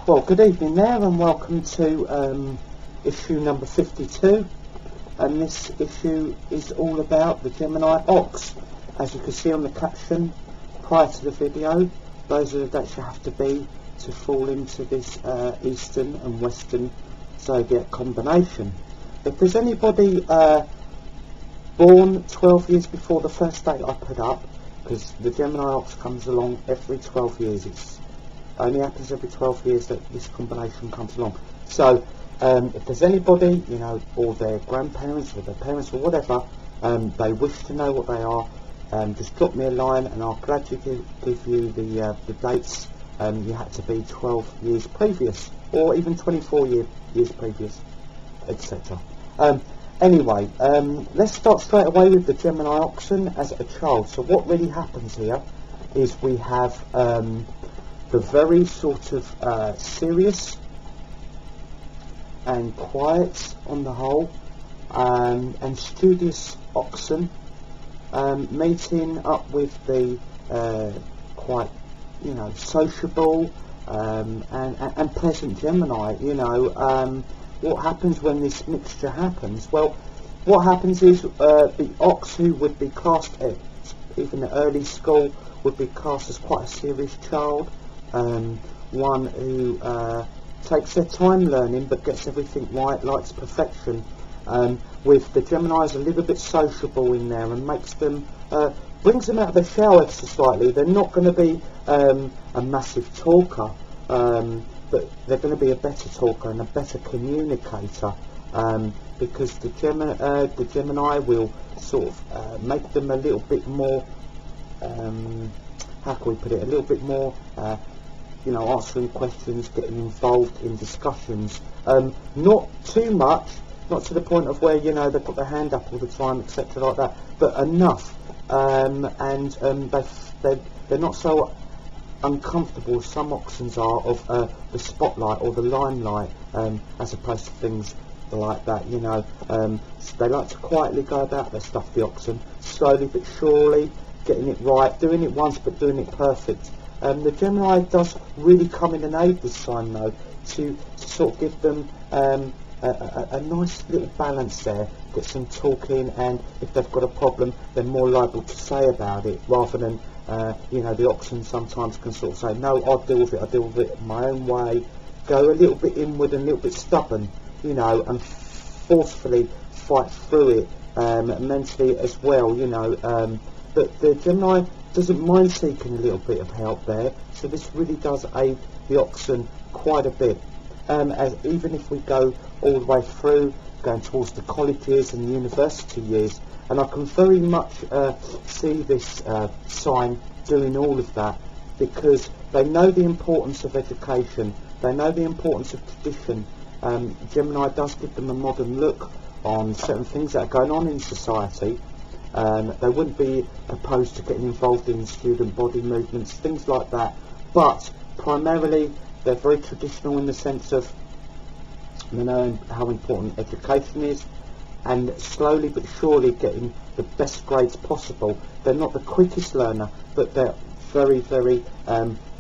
Well, good evening there, and welcome to issue number 52. And this issue is all about the Gemini Ox. As you can see on the caption prior to the video, those are the dates you have to be to fall into this Eastern and Western zodiac combination. If there's anybody born 12 years before the first date I put up, because the Gemini Ox comes along every 12 years, it's only happens every 12 years that this combination comes along. So if there's anybody, you know, or their grandparents or their parents or whatever, they wish to know what they are, just drop me a line and I'll gladly give you the dates. You had to be 12 years previous, or even 24 years previous, etc. Anyway, let's start straight away with the Gemini Oxen as a child. So what really happens here is we have the very sort of serious and quiet on the whole, and studious oxen meeting up with the quite, you know, sociable and pleasant Gemini. You know, what happens when this mixture happens? Well, what happens is the ox, who would be classed at even at early school, would be classed as quite a serious child, one who takes their time learning but gets everything right, likes perfection, with the Geminis a little bit sociable in there, and makes them brings them out of their shell extra slightly. They're not going to be a massive talker, but they're going to be a better talker and a better communicator, because the Gemini will sort of make them a little bit more, how can we put it, a little bit more, you know, answering questions, getting involved in discussions, not too much, not to the point of where, you know, they've got their hand up all the time, etc. like that, but enough, and they're not so uncomfortable as some oxens are of the spotlight or the limelight, as opposed to things like that, you know. So they like to quietly go about their stuff, the oxen, slowly but surely, getting it right, doing it once but doing it perfect. The Gemini does really come in and aid this sign, though, to sort of give them a nice little balance there, get some talking, and if they've got a problem, they're more liable to say about it, rather than, you know, the oxen sometimes can sort of say, no, I'll deal with it my own way, go a little bit inward and a little bit stubborn, you know, and forcefully fight through it, mentally as well, you know. But the Gemini doesn't mind seeking a little bit of help there, so this really does aid the oxen quite a bit. As even if we go all the way through, going towards the colleges and university years, and I can very much see this sign doing all of that, because they know the importance of education, they know the importance of tradition. Gemini does give them a modern look on certain things that are going on in society. They wouldn't be opposed to getting involved in student body movements, things like that, but primarily they're very traditional in the sense of, you know, how important education is, and slowly but surely getting the best grades possible. They're not the quickest learner, but they're very, very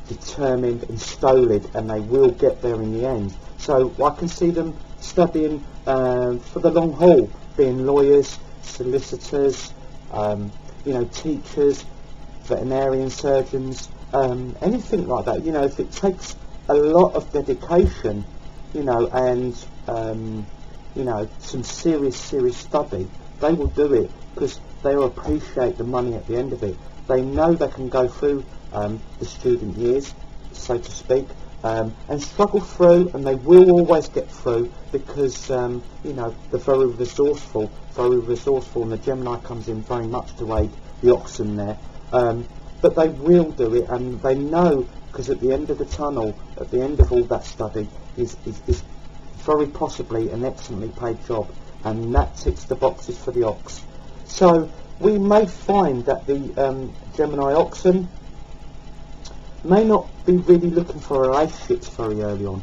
determined and stolid, and they will get there in the end. So I can see them studying for the long haul, being lawyers, solicitors, you know, teachers, veterinarian surgeons, anything like that. You know, if it takes a lot of dedication, you know, and you know, some serious study, they will do it, because they will appreciate the money at the end of it. They know they can go through the student years, so to speak, and struggle through, and they will always get through, because you know, they're very resourceful, and the Gemini comes in very much to aid the oxen there. But they will do it, and they know, because at the end of the tunnel, at the end of all that study, is very possibly an excellently paid job, and that ticks the boxes for the ox. So we may find that the Gemini oxen may not be really looking for relationships very early on.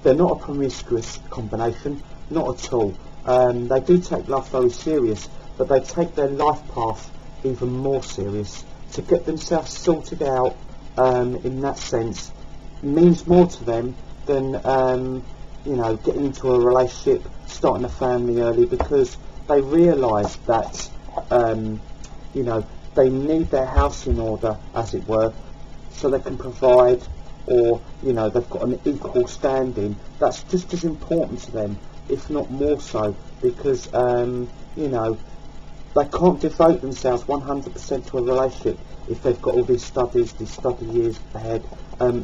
They're not a promiscuous combination, not at all. They do take love very serious, but they take their life path even more serious. To get themselves sorted out, in that sense, means more to them than you know, getting into a relationship, starting a family early, because they realise that you know, they need their house in order, as it were, so they can provide, or you know, they've got an equal standing. That's just as important to them, if not more so, because you know, they can't devote themselves 100% to a relationship if they've got all these studies, these study years ahead.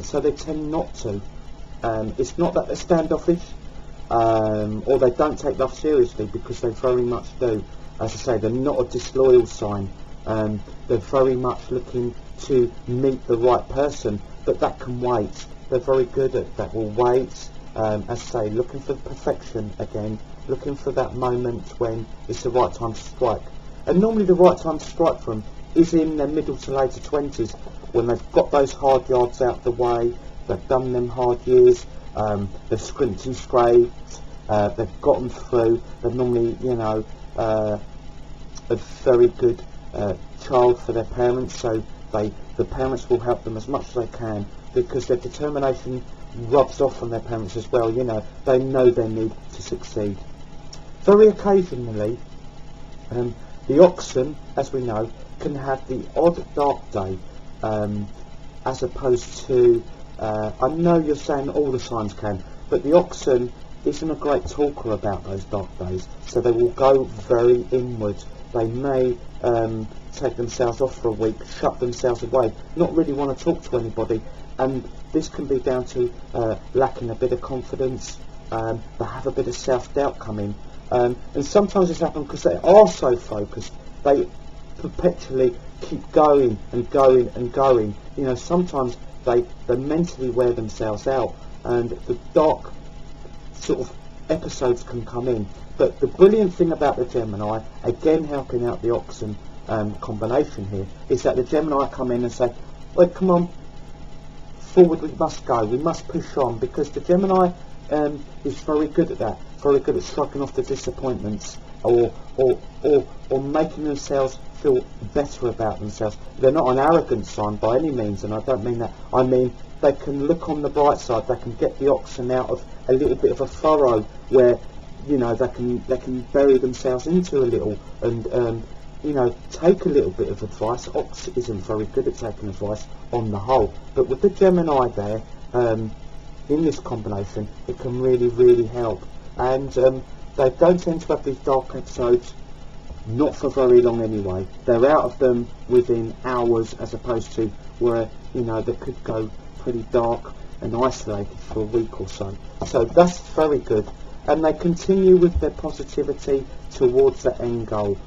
So they tend not to. It's not that they're standoffish, or they don't take love seriously, because they very much do. As I say, they're not a disloyal sign. They're very much looking to meet the right person, but that can wait. They're very good at that. Will wait. As I say, looking for perfection again, looking for that moment when it's the right time to strike. And normally the right time to strike for them is in their middle to later 20s, when they've got those hard yards out the way, they've done them hard years, they've scrimped and scraped, they've gotten through, they're normally, you know, a very good child for their parents, so the parents will help them as much as they can, because their determination rubs off on their parents as well. You know, they know their need to succeed. Very occasionally, the oxen, as we know, can have the odd dark day, as opposed to, I know you're saying all the signs can, but the oxen isn't a great talker about those dark days, so they will go very inward. They may take themselves off for a week, shut themselves away, not really want to talk to anybody, and this can be down to lacking a bit of confidence. They have a bit of self-doubt coming, and sometimes it's happened because they are so focused, they perpetually keep going and going and going. You know, sometimes they mentally wear themselves out, and the dark sort of episodes can come in. But the brilliant thing about the Gemini, again helping out the oxen combination here, is that the Gemini come in and say, well, come on, forward we must go, we must push on, because the Gemini is very good at that, very good at striking off the disappointments, or making themselves feel better about themselves. They're not an arrogant sign by any means, and I don't mean that. I mean they can look on the bright side. They can get the oxen out of a little bit of a furrow where, you know, they can bury themselves into a little, and you know, take a little bit of advice. Ox isn't very good at taking advice on the whole, but with the Gemini there, in this combination, it can really, really help. And they don't tend to have these dark episodes, not for very long anyway. They're out of them within hours, as opposed to where, you know, they could go pretty dark and isolated for a week or so. So that's very good. And they continue with their positivity towards the end goal.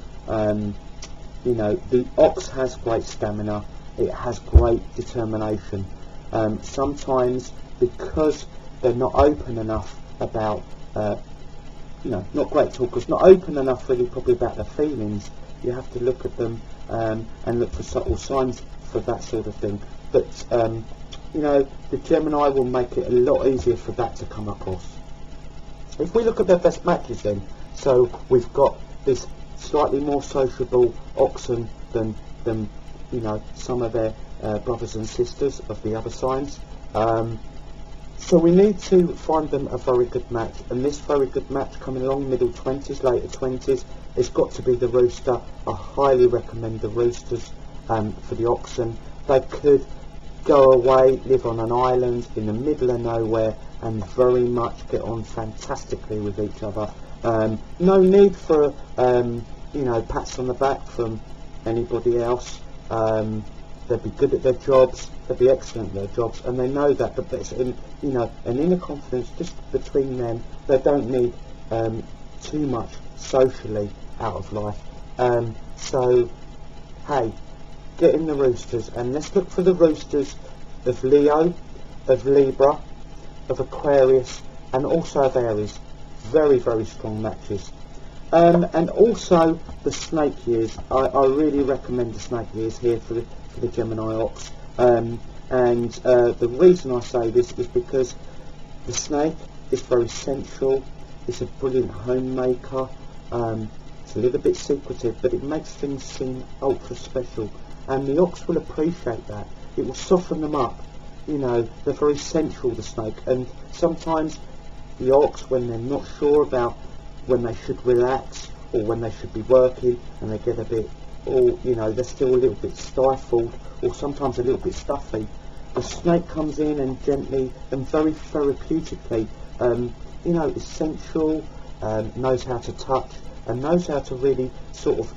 You know, the ox has great stamina, it has great determination. Sometimes, because they're not open enough about, you know, not great talkers, not open enough really probably about their feelings, you have to look at them and look for subtle signs for that sort of thing. But, you know, the Gemini will make it a lot easier for that to come across. If we look at their best matches then, so we've got this slightly more sociable oxen than you know, some of their brothers and sisters of the other signs. So we need to find them a very good match, and this very good match coming along, middle 20s, later 20s, it's got to be the rooster. I highly recommend the roosters for the oxen. They could go away, live on an island in the middle of nowhere, and very much get on fantastically with each other. No need for you know, pats on the back from anybody else. They'll be good at their jobs, they'll be excellent at their jobs, and they know that, but there's you know, an inner confidence just between them. They don't need too much socially out of life. So hey, get in the roosters, and let's look for the roosters of Leo, of Libra, of Aquarius, and also of Aries. Very, very strong matches. And also the snake years. I really recommend the snake years here for the Gemini ox. And the reason I say this is because the snake is very sensual. It's a brilliant homemaker. It's a little bit secretive, but it makes things seem ultra special. And the ox will appreciate that. It will soften them up. you know, they're very sensual, the snake, and sometimes the ox, when they're not sure about when they should relax or when they should be working, and they get a bit, or you know, they're still a little bit stifled, or sometimes a little bit stuffy, the snake comes in and gently and very therapeutically, you know, is sensual, knows how to touch, and knows how to really sort of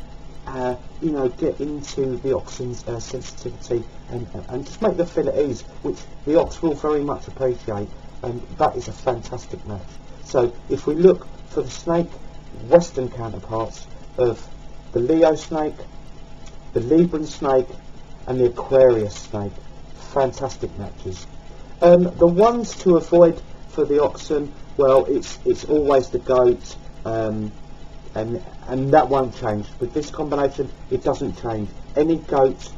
you know, get into the oxen's sensitivity and just make them feel at ease, which the ox will very much appreciate, and that is a fantastic match. So if we look for the snake western counterparts of the Leo snake, the Libran snake and the Aquarius snake, fantastic matches. The ones to avoid for the oxen, well, it's always the goat, and that won't change. With this combination, it doesn't change. Any goat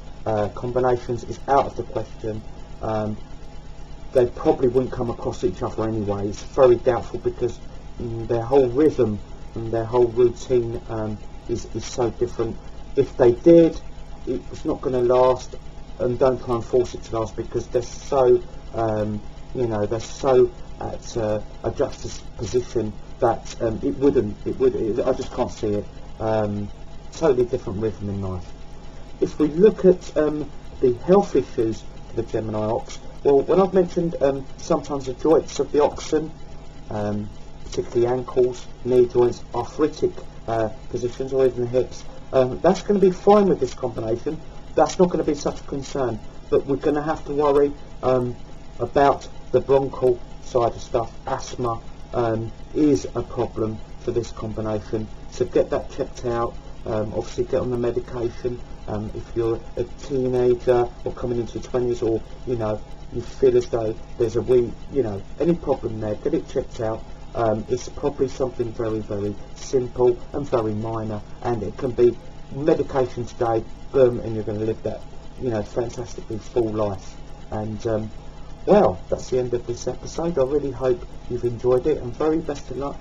combinations is out of the question. They probably wouldn't come across each other anyway. It's very doubtful because their whole rhythm and their whole routine is so different. If they did, it's not going to last, and don't try and force it to last because they're so, you know, they're so at a juxtaposition that it would, I just can't see it. Totally different rhythm in life. If we look at the health issues for the Gemini ox, well, when I've mentioned sometimes the joints of the oxen, particularly ankles, knee joints, arthritic positions, or even the hips, that's going to be fine with this combination. That's not going to be such a concern, but we're going to have to worry about the bronchial side of stuff. Asthma is a problem for this combination, so get that checked out. Obviously get on the medication if you're a teenager or coming into your 20s, or you know, you feel as though there's a you know, any problem there, get it checked out. It's probably something very, very simple and very minor, and it can be medication today, boom, and you're going to live that, you know, fantastically full life. And well, that's the end of this episode. I really hope you've enjoyed it, and very best of luck